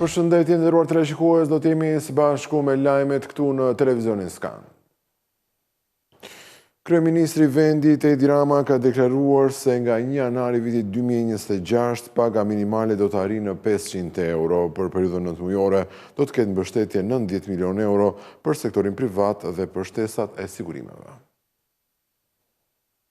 Përshëndetje nderuar teleshikues, do të jemi së bashku me lajmet këtu në televizionin Skan. Kryeministri i vendit Edi Rama ka deklaruar se nga 1 janari vitit 2026 paga minimale do të arrijë në 500 euro. Për periudhën 9 mujore do të ketë mbështetje 90 milion euro për sektorin privat dhe për shtesat e sigurimeve.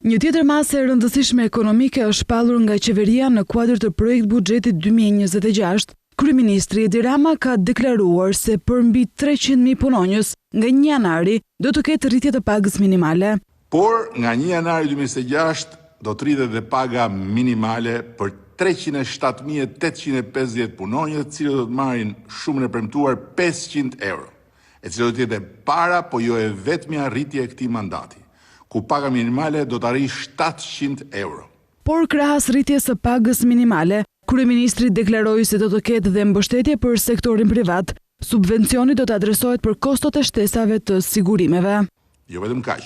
Një tjetër masë e rëndësishme ekonomike është shpallur nga qeveria në kuadër të projekt buxhetit 2026. Kryeministri Edi Rama ka deklaruar se për mbi 300.000 punonjës nga 1 janari do të ketë rritje të pagës minimale. Por nga 1 janari 2026 do të rritet dhe paga minimale për 307.850 punonjës, të cilët do të marrin shumën e premtuar 500 euro, e cila do të jetë para, po jo e vetmja rritje e këtij mandati, ku paga minimale do të arrijë 700 euro. Por krahas rritjes së pagës minimale, kryeministri deklaroi se do të ketë dhe mbështetje për sektorin privat. Subvencioni do të adresohet për kostot e shtesave të sigurimeve. Jo vetëm kaq,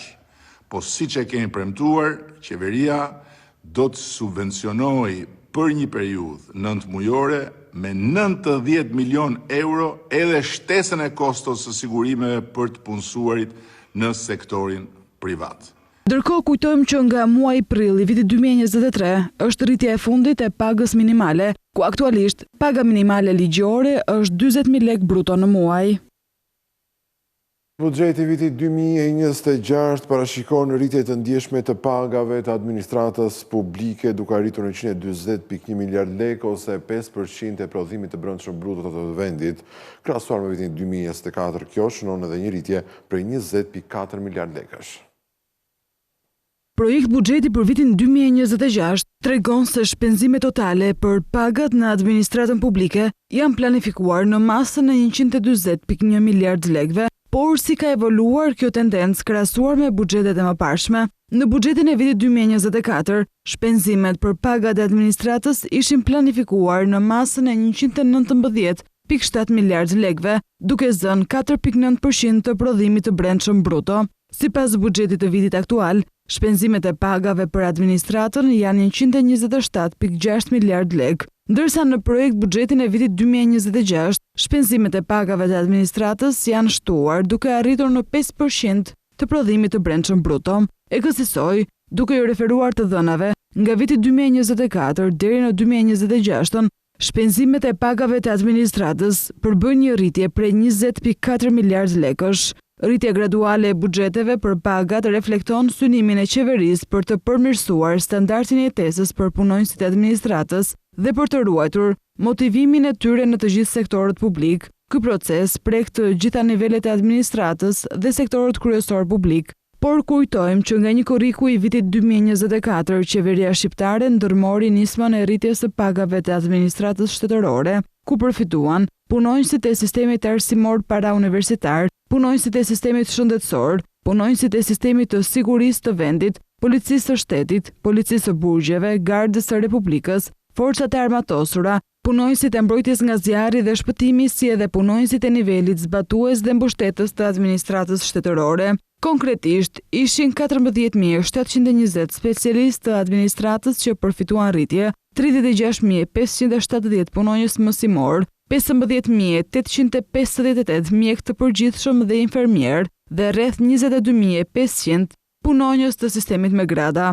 po siç e kemi premtuar, qeveria do të subvencionojë për një periudhë 9 mujore me 90 milion euro edhe shtesën e kostos së sigurimeve për të punësuarit në sektorin privat. Ndërkohë kujtojmë që nga muaji prill i vitit 2023 është rritja e fundit e pagës minimale, ku aktualisht paga minimale ligjore është 40.000 lekë bruto në muaj. Buxheti i vitit 2026 parashikon rritje të ndjeshme të pagave të administratës publike, duke arritur në 140.1 miliard lekë ose 5% e prodhimit të brendshëm bruto të vendit. Krahasuar me vitin 2024, kjo shënon edhe një rritje prej 20.4 miliard lekësh. Projekt buxheti për vitin 2026 tregon se shpenzimet totale për pagat në administratën publike janë planifikuar në masën e 140.1 miliard lekëve, por si ka evoluar kjo tendencë krahasuar me buxhetet e mëparshme. Në buxhetin e vitit 2024, shpenzimet për pagat e administratës ishin planifikuar në masën e 119.7 miliard lekëve, duke zënë 4.9% të prodhimit të brendshëm bruto. Sipas buxhetit të vitit aktual, shpenzimet e pagave për administratën janë 127.6 miliard lekë, ndërsa në projekt buxhetin e vitit 2026, shpenzimet e pagave të administratës janë shtuar duke arritur në 5% të prodhimit të brendshëm bruto. E kësaj, duke u referuar të dhënave, nga viti 2024 deri në 2026, shpenzimet e pagave të administratës përbën një rritje prej 20.4 miliard lekësh. Rritja graduale e buxheteve për pagat reflekton synimin e qeverisë për të përmirësuar standardin e jetesës për punonjësit e administratës dhe për të ruajtur motivimin e tyre në të gjithë sektorët publik. Ky proces prek të gjitha nivelet e administratës dhe sektorët kryesor publik. Por kujtojmë që nga një korriku i vitit 2024, qeveria shqiptare ndërmori nismën e rritjes së pagave të administratës shtetërore, ku përfituan punonjësit e sistemit arsimor parauniversitar, punonjësit e sistemit shëndetësor, punonjësit e sistemit të sigurisë të vendit, policisë së shtetit, policisë së burgjeve, gardës së Republikës, forcat e armatosura, punonjësit e mbrojtjes nga zjarri dhe shpëtimi, si edhe punonjësit e nivelit zbatues dhe mbështetës të administratës shtetërore. Konkretisht, ishin 14.720 specialistë të administratës që përfituan rritje, 36.570 punonjës mësimor, 15.858 mjek të përgjithshëm dhe infermier dhe rreth 22.500 punonjës të sistemit me grada.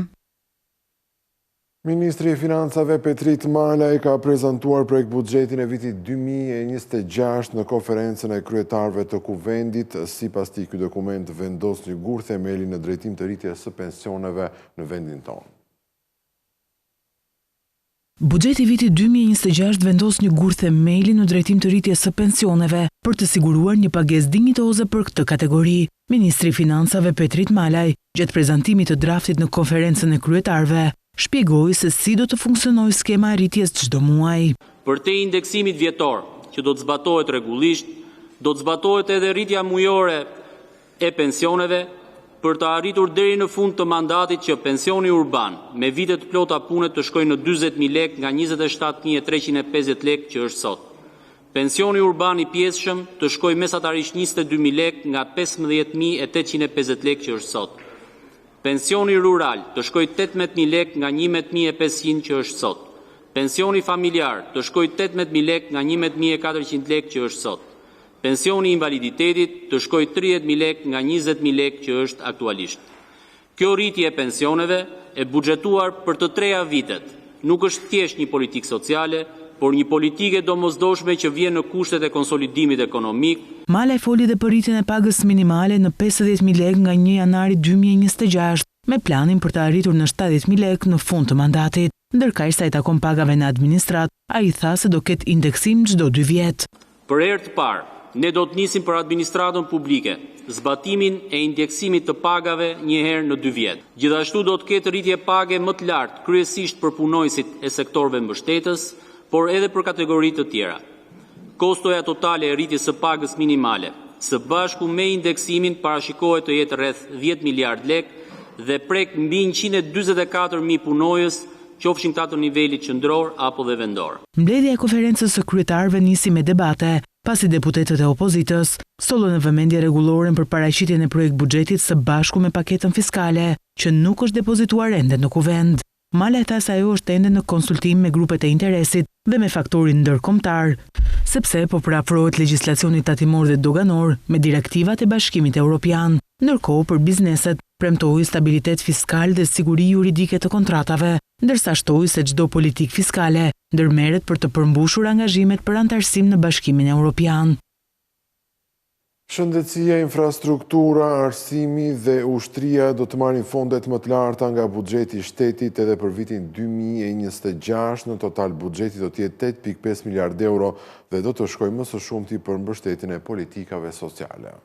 Ministri i Financave Petrit Malaj ka prezantuar projekt buxhetin e vitit 2026 në konferencën e kryetarëve të Kuvendit. Sipas tij, ky dokument vendos një gur themeli në drejtim të rritjes së pensioneve në vendin tonë. Buxheti i vitit 2026 vendos një gur themeli në drejtim të rritjes së pensioneve për të siguruar një pagesë dinjitoze për këtë kategori. Ministri i Financave Petrit Malaj, gjatë prezantimit të draftit në konferencën e kryetarëve, shpjegoi se si do të funksionojë skema e rritjes çdo muaj. Për te indeksimit vjetor, që do të zbatohet rregullisht, do të zbatohet edhe rritja mujore e pensioneve për të arritur deri në fund të mandatit që pensioni urban me vite të plota pune të shkojnë në 40.000 lekë nga 27.350 lekë që është sot. Pensioni urban i pjesshëm të shkojë mesatarisht 22.000 lekë nga 15.850 lekë që është sot. Pensioni rural të shkojë 18.000 lekë nga 11.500 që është sot. Pensioni familjar të shkojë 18.000 lek nga 11.400 lek që është sot. Pensioni invaliditetit të shkojë 30.000 lek nga 20.000 lek që është aktualisht. Kjo rritje e pensioneve e buxhetuar për të treja vitet nuk është thjesht një politikë sociale, por një politike domosdoshme që vjen në kushtet e konsolidimit ekonomik. Malaj foli dhe për rritjen e pagës minimale në 50.000 lek nga 1 janari 2026, me planin për të arritur në 70.000 lek në fund të mandatit. Ndërkaq sa i takon pagave në administrat, ai tha se do ketë indeksim çdo 2 vjet. Për herë të parë, ne do të nisim për administratën publike zbatimin e indeksimit të pagave një herë në 2 vjet. Gjithashtu do të ketë rritje page më të lartë kryesisht për punojësit e sektorëve mbështetës, por edhe për kategori të tjera. Kostoja totale e rritjes së pagës minimale, së bashku me indeksimin parashikohet të jetë rreth 10 miliard lek dhe prek mbi 144.000 punojës, qofshin ta të nivelit qendror apo dhe vendor. Mbledhja e konferencës së kryetarëve nisi me debate, pasi deputetët e opozitës sollën në vëmendje rregulloren për paraqitjen e projekt buxhetit së bashku me paketën fiskale, që nuk është depozituar ende në kuvend. Mala tha se ajo është ende në konsultim me grupet e interesit dhe me faktorin ndërkombëtar, sepse po parafrohet legjislacioni tatimor dhe doganor me direktivat e Bashkimit Evropian. Ndërkohë për bizneset premtoi stabilitet fiskal dhe siguri juridike të kontratave, ndërsa shtoi se çdo politikë fiskale ndërmerret për të përmbushur angazhimet për antarësim në Bashkimin Evropian. Shëndetësia, infrastruktura, arsimi dhe ushtria do të marrin fondet më të larta nga buxheti i shtetit edhe për vitin 2026. Në total buxheti do të jetë 8.5 miliard euro dhe do të shkojë më së shumti për mbështetjen e politikave sociale.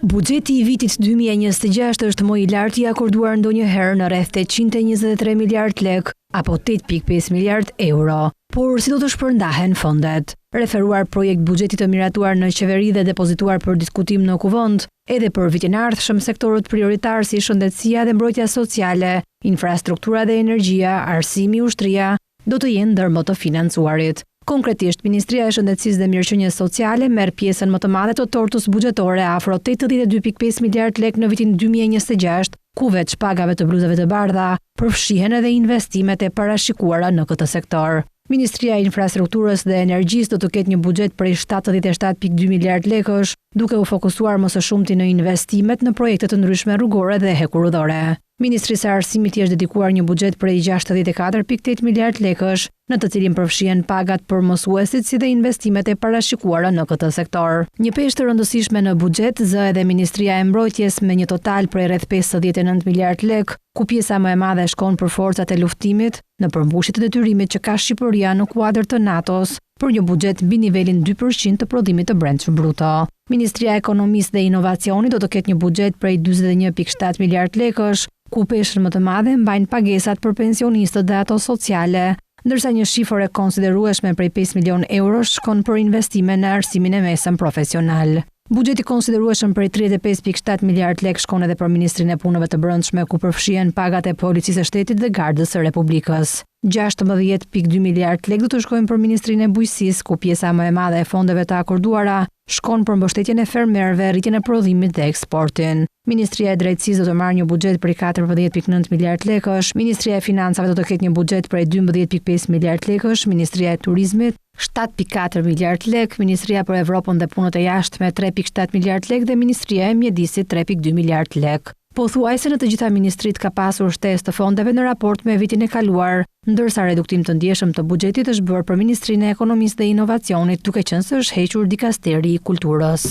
Buxheti i vitit 2026 është më i lartë i akorduar ndonjëherë në rreth 823 miliard lek apo 8.5 miliard euro. Por si do të shpërndahen fondet? Referuar projekt buxheti të miratuar në qeveri dhe depozituar për diskutim në kuvend, edhe për vitin e ardhshëm sektorët prioritar si shëndetësia dhe mbrojtja sociale, infrastruktura dhe energjia, arsimi, ushtria, do të jenë ndër më të financuarit. Konkretisht, Ministria e Shëndetësisë dhe Mirëqenies Sociale merr pjesën më të madhe të tortës buxhetore, afro 82.5 miliard lek në vitin 2026, ku veç pagave të bluzave të bardha, përfshihen edhe investimet e parashikuara në këtë sektor. Ministria e Infrastrukturës dhe Energjisë do të ketë një buxhet prej 77.2 miliard lekësh, duke u fokusuar më së shumti në investimet në projekte të ndryshme rrugore dhe hekurudhore. Ministrisë së Arsimit i është dedikuar një buxhet prej 64.8 miliard lekësh, në të cilin përfshihen pagat për mësuesit si dhe investimet e parashikuara në këtë sektor. Një peshë të rëndësishme në buxhet zë edhe Ministria e Mbrojtjes me një total prej rreth 59 miliard lek, ku pjesa më e madhe shkon për forcat e luftimit në përmbushje të detyrimit që ka Shqipëria në kuadër të NATO-s për një buxhet mbi nivelin 2% të prodhimit të brendshëm bruto. Ministria e Ekonomisë dhe Inovacionit do të ketë një buxhet prej 41.7 miliard lekësh, ku peshën më të madhe mbajnë pagesat për pensionistët dhe ato sociale, ndërsa një shifër e konsiderueshme prej 5 milion eurosh shkon për investime në arsimin e mesëm profesional. Buxheti konsiderueshëm prej 35.7 miliard lek shkon edhe për Ministrinë e Punëve të Brendshme, ku përfshihen pagat e Policisë së Shtetit dhe Gardës së Republikës. 16.2 miliard lek do të shkojnë për Ministrinë e Bujqësisë, ku pjesa më e madhe e fondeve të akorduara shkon për mbështetjen e fermerëve, rritjen e prodhimit dhe eksportin. Ministria e Drejtësisë do të marrë një buxhet prej 14.9 miliard lekësh, Ministria e Financave do të ketë një buxhet prej 12.5 miliard lekësh, Ministria e Turizmit 7.4 miliard lek, Ministria për Evropën dhe Punët e Jashtme 3.7 miliard lek dhe Ministria e Mjedisit 3.2 miliard lek. Pothuajse në të gjitha ministrit ka pasur shtesë të fondeve në raport me vitin e kaluar, ndërsa reduktim të ndjeshëm të buxhetit është bërë për Ministrinë e Ekonomisë dhe Inovacionit, duke qenë se është hequr Dikasteri i Kulturës.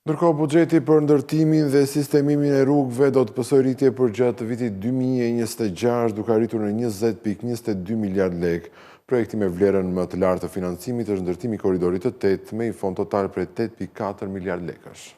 Ndërkohë, buxheti për ndërtimin dhe sistemimin e rrugëve do të pësojë rritje për gjatë vitit 2026, duke arritur në 20.22 miliard lek. Projekti me vlerën më të lartë të financimit është ndërtimi i korridorit të 8 me një fond total prej 8.4 miliard lekësh.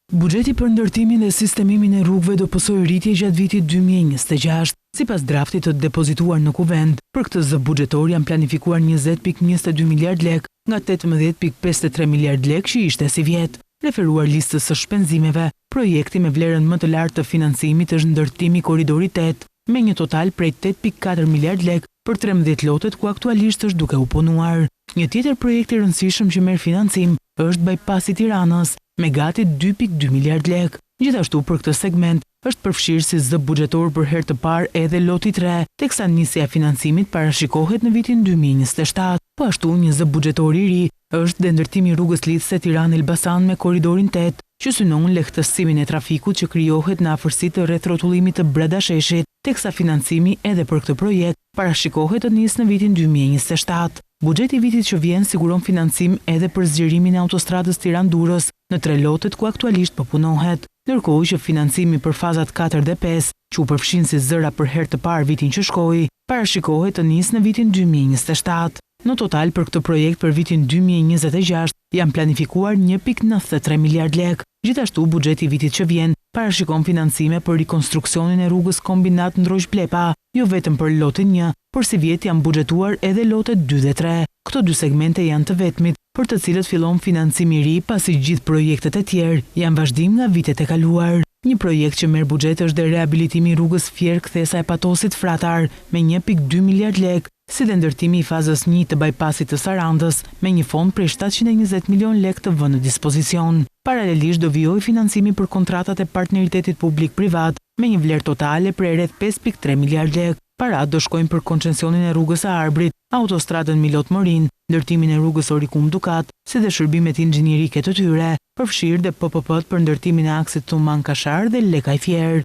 Buxheti për ndërtimin dhe sistemimin e rrugëve do pësojë rritje gjatë vitit 2026. Sipas draftit të depozituar në kuvend, për këtë zë buxhetor janë planifikuar 20.22 miliard lek nga 18.53 miliard lek që ishte si vjet. Referuar listës së shpenzimeve, projekti me vlerën më të lartë të financimit është ndërtimi i korridorit 8 me një total prej 8.4 miliard lek për 13 lotet ku aktualisht është duke u punuar. Një tjetër projekt i rëndësishëm që merr financim është bypassi i Tiranës me gati 2.2 miliard lek. Gjithashtu për këtë segment është përfshirë si zë buxhetor për herë të parë edhe loti 3, teksa nisja e financimit parashikohet në vitin 2027. Po ashtu një zë buxhetor i ri është dhe ndërtimi i rrugës lidhëse Tiranë-Elbasan me korridorin 8, që synon lehtësimin e trafikut që krijohet në afërsi të rrethrotulimit të Bredasheshit, teksa financimi edhe për këtë projekt parashikohet të nisë në vitin 2027. Buxheti i vitit që vjen siguron financim edhe për zgjerimin e autostradës Tiranë-Durrës në 3 lotet ku aktualisht po punohet, ndërkohë që financimi për fazat 4 dhe 5, që u përfshin si zëra për herë të parë vitin që shkoi, parashikohet të nisë në vitin 2027. Në total për këtë projekt për vitin 2026 janë planifikuar 1.93 miliard lek. Gjithashtu buxheti i vitit që vjen parashikon financime për rikonstruksionin e rrugës Kombinat Ndrojsh-Plepa, jo vetëm për lotin 1, por si vjet janë buxhetuar edhe lotet 2 dhe 3. Këto 2 segmente janë të vetmit për të cilët fillon financimi i ri, pasi gjithë projektet e tjerë janë vazhdim nga vitet e kaluar. Një projekt që merr buxhet është dhe rehabilitimi i rrugës Fjerë-Kthesa e Patosit Fratar me 1.2 miliard lek, si dhe ndërtimi i fazës 1 të bypassit të Sarandës me një fond prej 720 milion lek të vënë në dispozicion. Paralelisht do vijojë financimi për kontratat e partneritetit publik-privat me një vlerë totale prej rreth 5.3 miliard lek. Parat do shkojnë për koncesionin e rrugës së Arbrit, autostradën Milot-Morin, ndërtimin e rrugës Orikum-Dukat, si dhe shërbimet inxhinierike të tyre, përfshirë dhe PPP-t për ndërtimin e aksit Tuman-Kashar dhe Lekaj-Fjerë.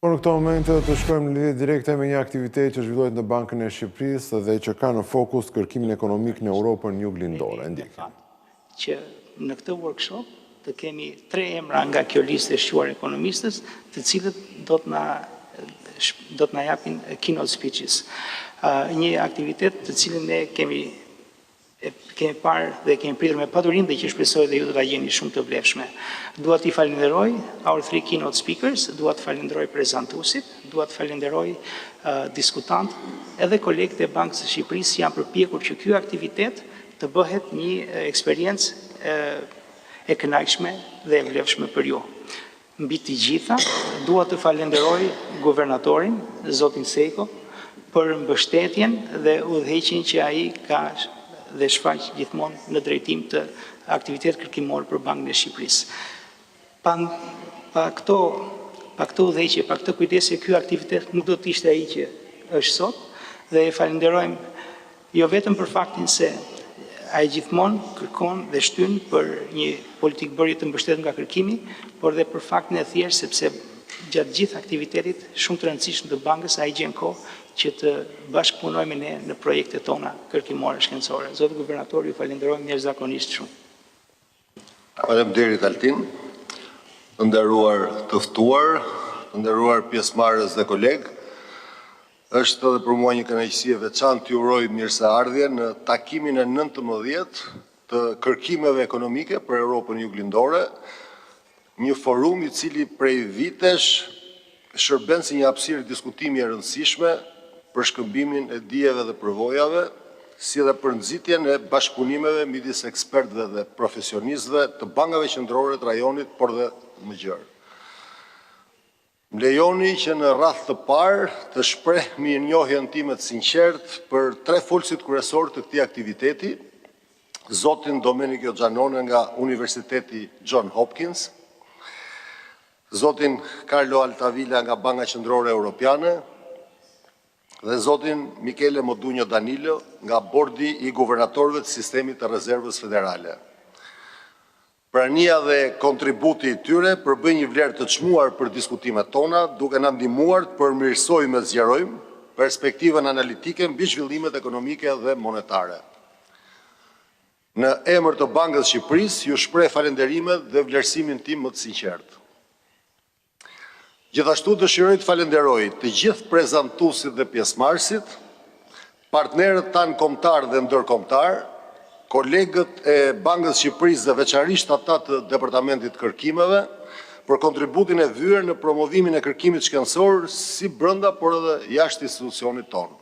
Por në këto momente të shkojmë në lidhje direkte me një aktivitet që zhvillohet në Bankën e Shqipërisë dhe që ka në fokus kërkimin ekonomik në Europën juglindore. Ndjekim. Që në këtë workshop të kemi 3 emra nga kjo listë e shquar ekonomistës, të cilët do të na japin keynote speeches. Një aktivitet të cilën ne kemi parë dhe kemi pritur me paturim dhe që shpresoj dhe ju do ta gjeni shumë të vlefshme. Dua t'i falenderoj our 3 keynote speakers, dua të falenderoj prezantuesit, dua të falenderoj diskutant, edhe kolegët e Bankës së Shqipërisë janë përpjekur që ky aktivitet të bëhet një eksperiencë e kënaqshme dhe e vlefshme për ju. Mbi të gjitha, dua të falenderoj guvernatorin, zotin Seko, për mbështetjen dhe udhëheqjen që ai ka dhe shfaq gjithmonë në drejtim të aktivitet kërkimor për Bankën e Shqipërisë. Pa këto udhëheqje, pa këtë kujdesje, ky aktivitet nuk do të ishte ai që është sot, dhe e falenderojmë jo vetëm për faktin se ai gjithmonë kërkon dhe shtyn për një politikë bërje të mbështetur nga kërkimi, por dhe për faktin e thjeshtë sepse gjatë gjithë aktivitetit shumë të rëndësishëm të bankës ai gjen kohë që të bashkëpunojmë ne në projektet tona kërkimore shkencore. Zotë guvernator, ju falenderojmë jashtëzakonisht shumë. Faleminderit Altin, të nderuar të ftuar, të nderuar pjesëmarrës dhe kolegë. Është edhe për mua një kënaqësi e veçantë t'ju uroj mirëseardhje në takimin e 19 të kërkimeve ekonomike për Europën juglindore, një forum i cili prej vitesh shërben si një hapësirë diskutimi e rëndësishme për shkëmbimin e dijeve dhe përvojave, si dhe për nxitjen e bashkëpunimeve midis ekspertëve dhe profesionistëve të bankave qendrore të rajonit, por dhe më gjerë. Më lejoni që në radhë të parë të shpreh mirënjohjen time të sinqertë për 3 folësit kryesor të këtij aktiviteti, zotin Domenico Giannone nga Universiteti John Hopkins, zotin Carlo Altavilla nga Banka Qendrore Europiane dhe zotin Michele Modugno Danilo nga Bordi i Guvernatorëve të Sistemit të Rezervës Federale. Prania dhe kontributi i tyre përbëjnë një vlerë të çmuar për diskutimet tona, duke na ndihmuar të përmirësojmë dhe zgjerojmë perspektivën analitike mbi zhvillimet ekonomike dhe monetare. Në emër të Bankës së Shqipërisë, ju shpreh falënderimet dhe vlerësimin tim më të sinqertë. Gjithashtu dëshiroj të falenderoj të gjithë prezantuesit dhe pjesëmarrësit, partnerët tanë kombëtar dhe ndërkombëtar, kolegët e Bankës së Shqipërisë dhe veçanërisht ata të Departamentit Kërkimeve për kontributin e vyer në promovimin e kërkimit shkencor si brenda por edhe jashtë institucionit tonë.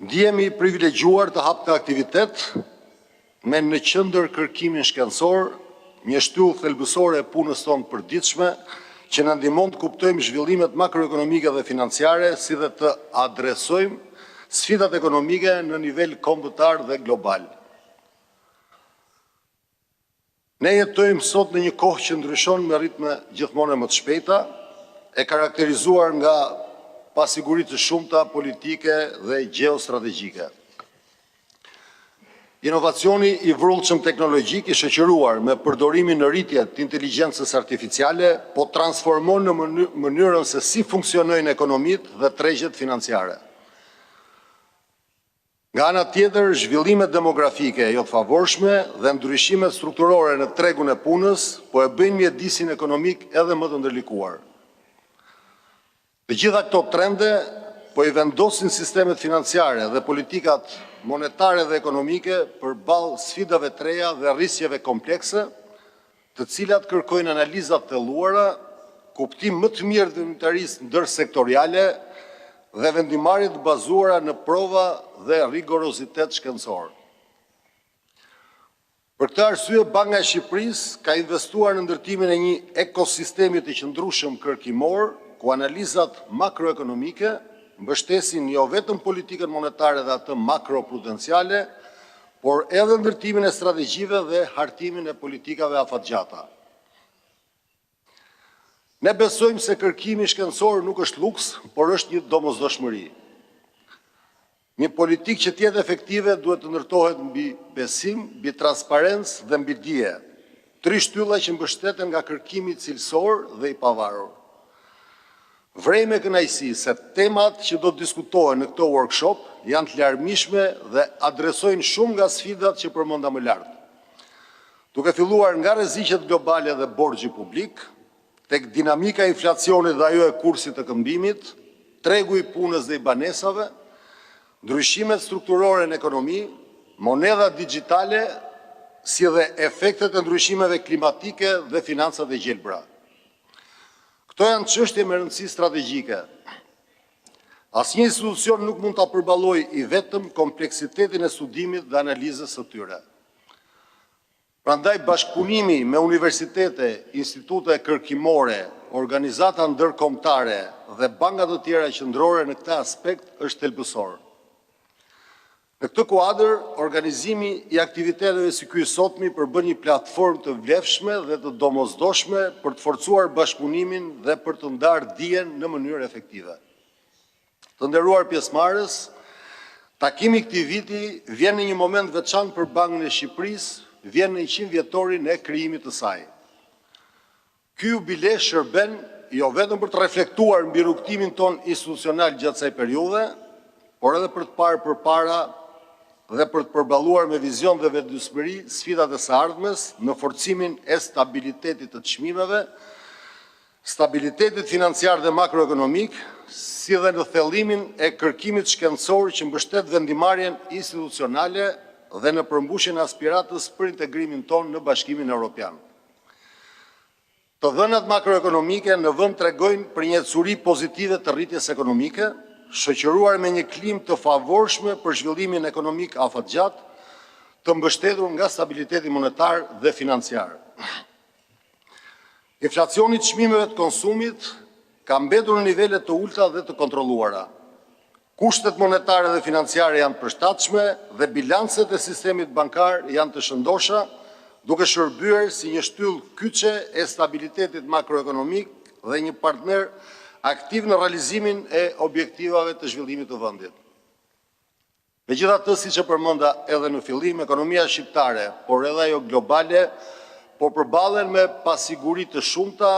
Ndihemi privilegjuar të hap këtë aktivitet me në qendër kërkimin shkencor, një shtyllë thelbësore e punës tonë përditshme, që na ndihmon të kuptojmë zhvillimet makroekonomike dhe financiare, si dhe të adresojmë sfidat ekonomike në nivel kombëtar dhe global. Ne jetojmë sot në një kohë që ndryshon me ritme gjithmonë më të shpejta, e karakterizuar nga pasiguritë të shumta politike dhe gjeostrategjike. Inovacioni i vrullshëm teknologjik i shoqëruar me përdorimin në rritje të inteligjencës artificiale po transformon në mënyrën se si funksionojnë ekonomitë dhe tregjet financiare. Nga ana tjetër, zhvillimet demografike jo të favorshme dhe ndryshimet strukturore në tregun e punës po e bëjnë mjedisin ekonomik edhe më të ndërlikuar. Të gjitha këto trende po i vendosin sistemet financiare dhe politikat monetare dhe ekonomike përballë sfidave të reja dhe rrisjeve komplekse, të cilat kërkojnë analizat të thelluara, kuptim më të mirë të unitarisë ndërsektoriale dhe vendimarrje të bazuara në prova dhe rigorozitet shkencor. Për këtë arsye, Banka e Shqipërisë ka investuar në ndërtimin e një ekosistemi të qëndrueshëm kërkimor, ku analizat makroekonomike mbështesin jo vetëm politikën monetare dhe atë makroprudenciale, por edhe ndërtimin e strategjive dhe hartimin e politikave afatgjata. Ne besojmë se kërkimi shkencor nuk është luks, por është një domosdoshmëri. Një politikë që të jetë efektive duhet të ndërtohet mbi besim, mbi transparencë dhe mbi dije, tri shtylla që mbështeten nga kërkimi cilësor dhe i pavarur. Vrej me kënaqësi se temat që do të diskutohen në këtë workshop janë të larmishme dhe adresojnë shumë nga sfidat që përmenda më lart. Duke filluar nga rreziqet globale dhe borxhi publik, tek dinamika e inflacionit dhe ajo e kursit të këmbimit, tregu i punës dhe i banesave, ndryshimet strukturore në ekonomi, monedha digjitale, si dhe efektet e ndryshimeve klimatike dhe financat e gjelbra. Këto janë çështje me rëndësi strategjike. Asnjë institucion nuk mund ta përballojë i vetëm kompleksitetin e studimit dhe analizës së tyre. Prandaj bashkëpunimi me universitete, institute kërkimore, organizata ndërkombëtare dhe banka të tjera qendrore në këtë aspekt është thelbësor. Në këtë kuadër, organizimi i aktiviteteve si ky sotmi përbën një platformë të vlefshme dhe të domosdoshme për të forcuar bashkëpunimin dhe për të ndarë dijen në mënyrë efektive. Të nderuar pjesëmarrës, takimi i këtij viti vjen në një moment veçantë për Bankën e Shqipërisë, vjen në 100 vjetorin e krijimit të saj. Ky jubilej shërben jo vetëm për të reflektuar mbi rrugtimin ton institucional gjatë kësaj periudhe, por edhe për të parë përpara dhe për të përballuar me vizion dhe vetëdijshmëri sfidat e së ardhmes në forcimin e stabilitetit të çmimeve, stabilitetit financiar dhe makroekonomik, si dhe në thellimin e kërkimit shkencor që mbështet vendimarrjen institucionale dhe në përmbushjen e aspiratës për integrimin ton në Bashkimin Evropian. Të dhënat makroekonomike në vend tregojnë për një ecuri pozitive të rritjes ekonomike, shoqëruar me një klimë të favorshme për zhvillimin ekonomik afatgjat, të mbështetur nga stabiliteti monetar dhe financiar. Inflacioni i çmimeve të konsumit ka mbetur në nivele të ulta dhe të kontrolluara. Kushtet monetare dhe financiare janë të përshtatshme dhe bilancet e sistemit bankar janë të shëndosha, duke shërbyer si një shtyllë kyçe e stabilitetit makroekonomik dhe një partner aktiv në realizimin e objektivave të zhvillimit të vendit. Megjithatë, siç e përmenda edhe në fillim, ekonomia shqiptare, por edhe ajo globale, po përballen me pasiguri të shumta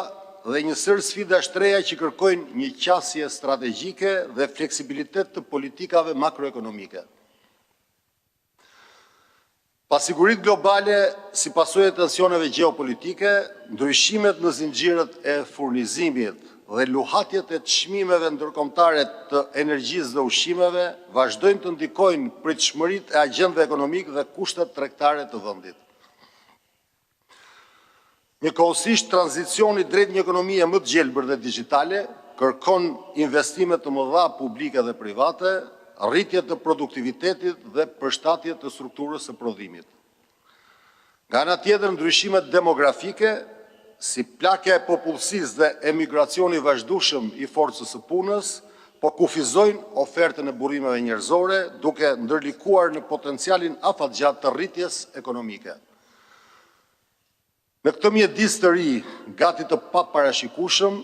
dhe një sër sfidash të reja që kërkojnë një qasje strategjike dhe fleksibilitet të politikave makroekonomike. Pasigurit globale, si pasojë e tensioneve gjeopolitike, ndryshimet në zinxhirët e furnizimit dhe luhatjet e çmimeve ndërkombëtare të energjisë dhe ushqimeve vazhdojnë të ndikojnë pritshmëritë e agjendave ekonomike dhe kushtet tregtare të vendit. Njëkohësisht, tranzicioni drejt një ekonomie më të gjelbër dhe digjitale kërkon investime të mëdha publike dhe private, rritje të produktivitetit dhe përshtatje të strukturës së prodhimit. Nga ana tjetër, ndryshimet demografike, si plakja e popullsisë dhe emigracioni vazhdueshëm i forcës së punës, po kufizojnë ofertën e burrimeve njerëzore, duke ndërlikuar në potencialin afatgjat të rritjes ekonomike. Në këtë mjedis të ri, gati të paparashikueshëm,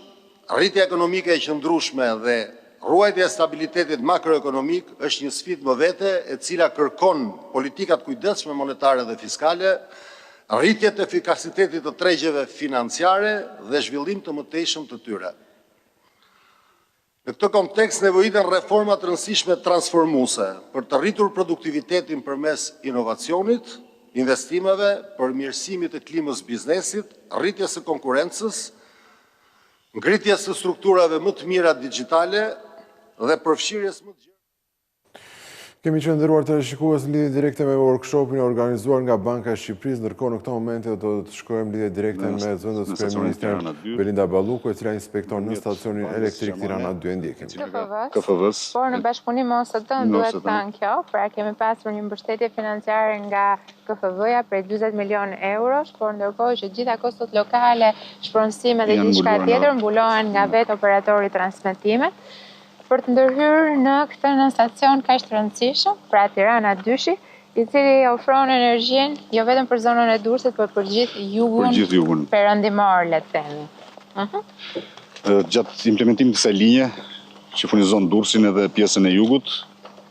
rritja ekonomike e qëndrueshme dhe ruajtja e stabilitetit makroekonomik është një sfidë më vete e cila kërkon politikat kujdesshme monetare dhe fiskale, rritje të efikasitetit të tregjeve financiare dhe zhvillim të mëtejshëm të tyre. Në këtë kontekst nevojiten reforma të rëndësishme transformuese për të rritur produktivitetin përmes inovacionit, investimeve, përmirësimit të klimës biznesit, rritjes së konkurrencës, ngritjes së strukturave më të mira digjitale dhe përfshirjes më të gjerë. Kemi që ndëruar të shikues në lidhje direkte me workshopin organizuar nga Banka e Shqipërisë, ndërkohë në këto momente do të shkojmë lidhje direkte me zëvendës kryeministren Belinda Balluku, e cila inspekton në stacionin elektrik Tirana 2 ndjekim. KFV-s, por në bashkëpunim me OST-n duhet të thënë kjo, pra kemi pasur një mbështetje financiare nga KFV-ja për 40 milion eurosh, por ndërkohë që gjitha kostot lokale, shpronësimet dhe gjithçka tjetër mbulohen nga vetë operatori transmetimet, për të ndërhyrë në këtë në stacion kaq të rëndësishëm, pra Tirana 2, i cili ofron energjinë jo vetëm për zonën e Durrësit, por për gjithë jugun perëndimor, le të themi. Gjatë implementimit të kësaj linje, që furnizon Durrësin edhe pjesën e jugut,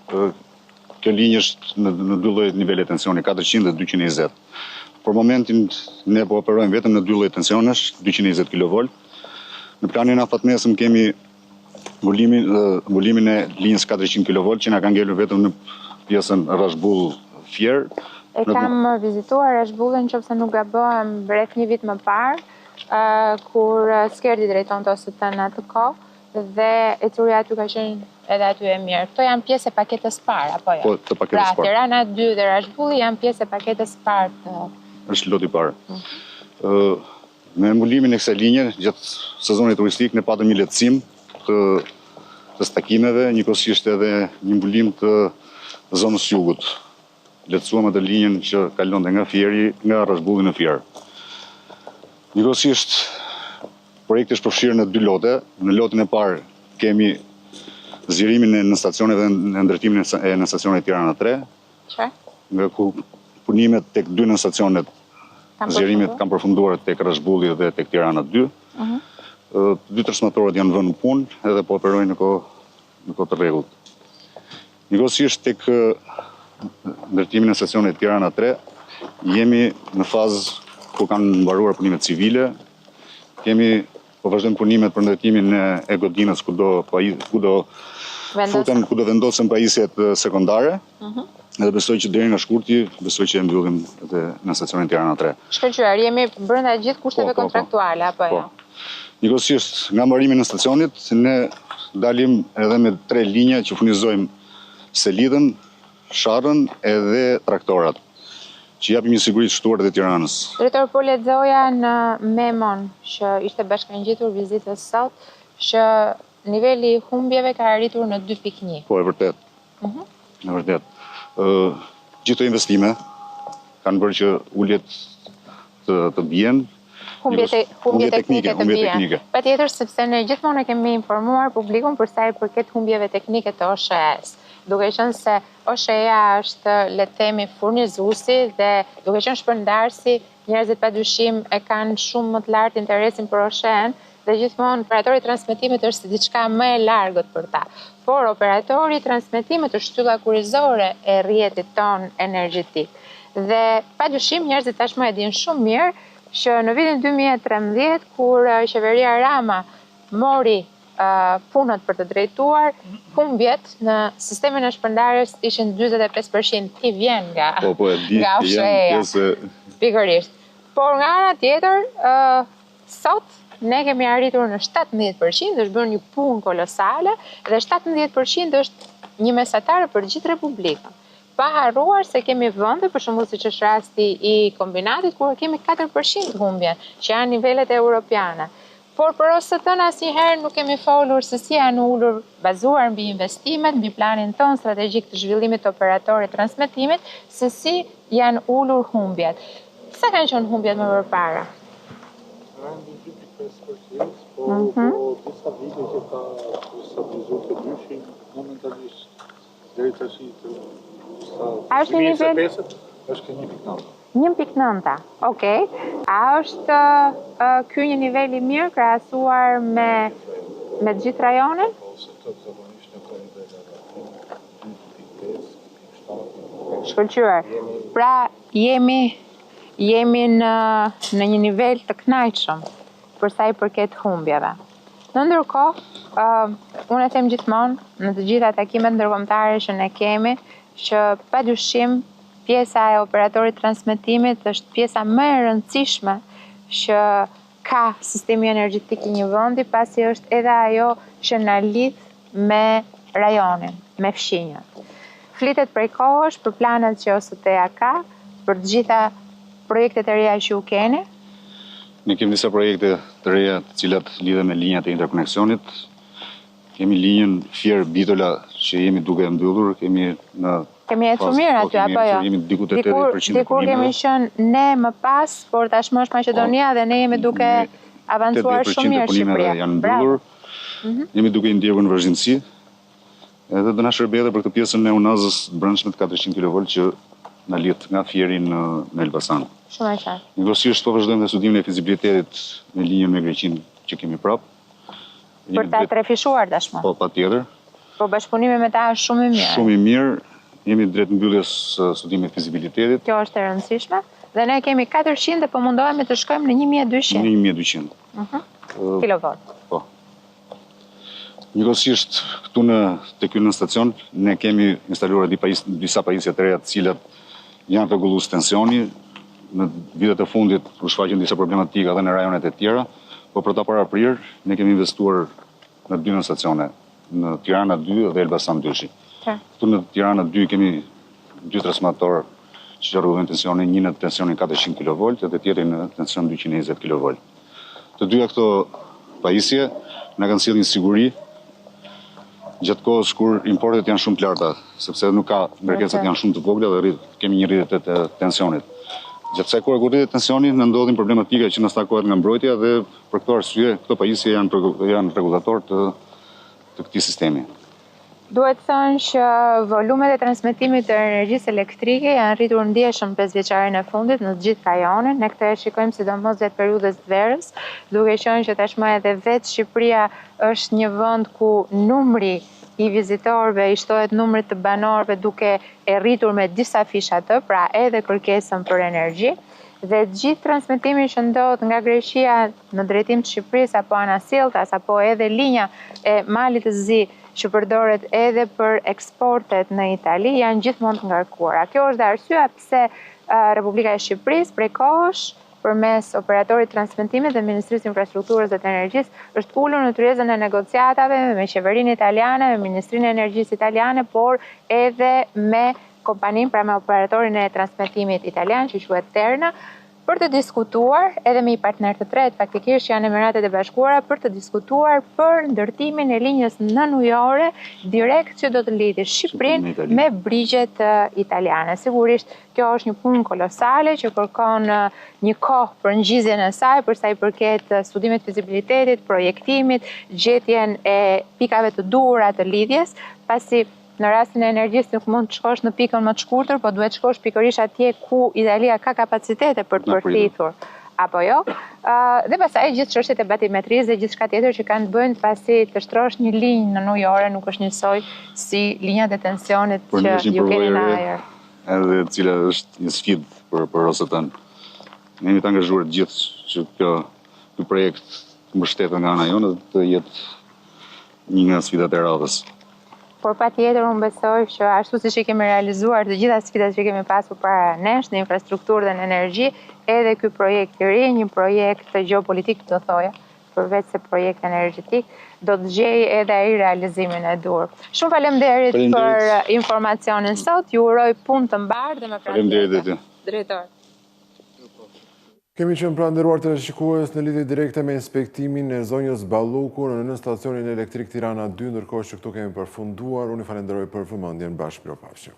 kjo linjë është në dy lloje nivele tensioni, 400 dhe 220. Për momentin ne po operojmë vetëm në dy lloje tensionesh, 220 kV. Në planin afatmesëm kemi mbulimin e linjës 400 kV që na ka ngelur vetëm në pjesën Rashbull-Fier. E kam vizituar Rashbullin nëse nuk gabojm rreth një vit më parë, kur Skerdi drejtonte OST-n atë kohë dhe ecuria aty ka qenë edhe aty e mirë. Këto janë pjesë e paketës parë, apo jo? Po, të paketës parë. Pra, Tirana 2 dhe Rashbulli janë pjesë e paketës parë të... Është loti parë. Me mbulimin e kësaj linje, gjatë sezonit turistik, ne patëm një lehtësim të stakimeve, njëkohësisht edhe një mbulim të zonës jugut. Lehtësuam atë linjën që kalonte nga Fieri, nga Rashbulli në Fier. Njëkohësisht, projekti është përfshirë në dy lote. Në lotin e parë kemi zgjerimin në stacionet dhe në ndërtimin e në stacionet Tirana 3. Nga ku punimet tek dy në stacionet zgjerimit kanë përfunduar tek Rashbulli dhe tek Tirana 2. Dy transformatorët janë vënë në punë edhe po operojnë në kohë të rregullt. Njëkohësisht tek ndërtimin e stacionit Tirana 3 jemi në fazë ku kanë mbaruar punimet civile. Po vazhdojmë punimet për ndërtimin e godinës kudo vendosen pajisjet sekondare. Edhe besoj që deri nga shkurti, besoj që e mbyllim edhe në stacionin Tirana 3. Shkëlqyer, jemi brenda gjithë kushteve kontraktuale apo jo? Njëkohësisht, nga mbarimi në stacionit, ne dalim edhe me 3 linja që furnizojmë Selidhën, Sharrën edhe traktorat, që japim një siguri të shtuar dhe Tiranës. Drejtor, po lexoja në memon që ishte bashkangjitur vizitës sot, që niveli i humbjeve ka arritur në 2.1. Po, e vërtet. E vërtet. Gjithë të investime kanë bërë që uljet të bien. Humbje teknike të bien. Patjetër, sepse ne gjithmonë kemi informuar publikun për sa i përket humbjeve teknike të OSHE-s. Duke qenë se OSHE-ja është, le të themi, furnizuesi dhe duke qenë shpërndarësi, njerëzit padyshim e kanë shumë më të lartë interesin për OSHE-n dhe gjithmonë operatori i transmetimit është si diçka më e largët për ta. Por operatori i transmetimit është shtylla kurrizore e rrjetit ton energjetik. Dhe padyshim njerëzit tashmë e dinë shumë mirë që në vitin 2013, kur qeveria Rama mori punët për të drejtuar, humbjet në sistemin e shpërndarjes ishin 45%, ti vjen nga OSHE-ja. Pikërisht. Por nga ana tjetër, sot ne kemi arritur në 17%, është bërë një punë kolosale dhe 17% është një mesatare për gjithë Republikën. Pa harruar se kemi vende, për shembull siç është rasti i kombinatit, ku kemi 4% humbje, që janë nivelet europiane. Por për OST-n asnjëherë nuk kemi folur se si janë ulur, bazuar mbi investimet, mbi planin ton strategjik të zhvillimit të operatorit transmetimit, se si janë ulur humbjet. Sa kanë qenë humbjet më përpara? Randi 2.5%, po disa vite që ka stabilizuar të dyshin, momentalisht deri tash është një nivel? Është 1.9. 1.9, okej. A është ky një nivel i mirë krahasuar me të gjithë rajonin? Shkëlqyer. Pra jemi në një nivel të kënaqshëm për sa i përket humbjeve. Në ndërkohë, unë e them gjithmonë në të gjitha takimet ndërkombëtare që ne kemi, që padyshim pjesa e operatorit transmetimit është pjesa më e rëndësishme që ka sistemi energjetik i një vendi, pasi është edhe ajo që na lidh me rajonin, me fshinjët. Flitet prej kohësh për planet që OST-ja ka, për të gjitha projektet e reja që u keni. Ne kemi disa projekte të reja të cilat lidhen me linjat e interkoneksionit. Kemi linjën Fier-Bitola që jemi duke mbyllur, kemi ecur mirë aty apo jo? Kemi diku të 80% dikur kemi qenë ne më pas, por tashmë është Maqedonia dhe ne jemi duke avancuar shumë mirë Shqipëria. Janë mbyllur. Jemi duke i ndjekur në vazhdimsi. Edhe do na shërbejë për këtë pjesën e unazës brendshme të 400 kV që na lidh nga Fieri në Elbasan. Shumë e qartë. Njëkohësisht po vazhdojmë dhe studimin e fizibilitetit me linjën me Greqinë që kemi prapë. Për ta trefishuar tashmë. Po, patjetër. Po bashkëpunimi me ta është shumë i mirë. Shumë i mirë. Jemi drejt mbylljes së studimit të fizibilitetit. Kjo është e rëndësishme. Dhe ne kemi 400 dhe po mundohemi të shkojmë në 1200. Në 1200. Kilovolt. Po. Njëkohësisht këtu te ky stacion ne kemi instaluar disa pajisje të reja të cilat janë rregullues tensioni. Në vitet e fundit u shfaqën disa problematika edhe në rajonet e tjera, po për ta paraprirë ne kemi investuar në 2 stacione, në Tirana 2 dhe Elbasan 2. Këtu në Tirana 2 kemi 2 transformatorë që rregullojnë tensionin, një në tensionin 400 kV dhe tjetri në tension 220 kV. Të dyja këto pajisje na kanë sjellë një siguri gjatë kohës kur importet janë shumë të larta, sepse nuk ka mbërkesat janë shumë të vogla dhe kemi një rritje të tensionit. Gjatë kësaj kohe kur rritet tensioni, në ndodhin problematika që na stakohet nga mbrojtja dhe për këtë arsye këto pajisje janë rregullator të këtij sistemi. Duhet thënë që volumet e transmetimit të energjisë elektrike janë rritur ndjeshëm 5 vjeçarin e fundit në të gjithë rajonin. Ne këtë e shikojmë sidomos gjatë periudhës të verës, duke qenë që tashmë edhe vetë Shqipëria është një vend ku numri i vizitorëve i shtohet numrit të banorëve duke e rritur me disa fisha të, pra edhe kërkesën për energji. Dhe gjithë transmetimi që ndodh nga Greqia në drejtim të Shqipërisë apo Anasilltas apo edhe linja e Malit të Zi që përdoret edhe për eksportet në Itali janë gjithmonë të ngarkuara. Kjo është dhe arsyeja pse Republika e Shqipërisë prej kohësh përmes operatorit transmetimit dhe Ministrisë Infrastrukturës dhe të Energjisë është ulur në tryezën e negociatave me qeverinë italiane, me Ministrinë e Energjisë italiane, por edhe me kompaninë, pra me operatorin e transmetimit italian që quhet Terna, për të diskutuar edhe me i partner të tretë, faktikisht janë Emiratet e Bashkuara, për të diskutuar për ndërtimin e linjës nënujore direkt që do të lidhë Shqipërinë me brigjet italiane. Sigurisht kjo është një punë kolosale që kërkon një kohë për ngjizjen e saj, për sa i përket studimit fizibilitetit, projektimit, gjetjen e pikave të duhura të lidhjes, pasi në rastin e energjisë nuk mund të shkosh në pikën më të shkurtër, po duhet shkosh pikërisht atje ku Italia ka kapacitete për të përfitur. Apo jo? Dhe pastaj gjithë çështjet e batimetrisë dhe gjithçka tjetër që kanë të bëjnë, pasi të shtrosh një linjë nënujore nuk është njësoj si linjat e tensionit që ju keni në ajër. Edhe e cila është një sfidë për OST-n. Ne jemi të angazhuar gjithë që ky projekt të mbështetet nga ana jonë dhe të jetë një nga sfidat e radhës. Por patjetër unë besoj që ashtu siç i kemi realizuar të gjitha sfidat që kemi pasur para nesh në infrastrukturë dhe në energji, edhe ky projekt i ri, një projekt gjeopolitik do thoja, përveç se projekt energjetik, do të gjejë edhe ai realizimin e dur. Shumë faleminderit për informacionin sot, ju uroj punë të mbarë dhe me Faleminderit. Drejtor. Kemi qenë pra nderuar teleshikues në lidhje direkte me inspektimin e zonjës Balluku në stacionin elektrik Tirana 2, ndërkohë që këtu kemi përfunduar. Unë falenderoj për vëmendjen. Bashkë, mirupafshim.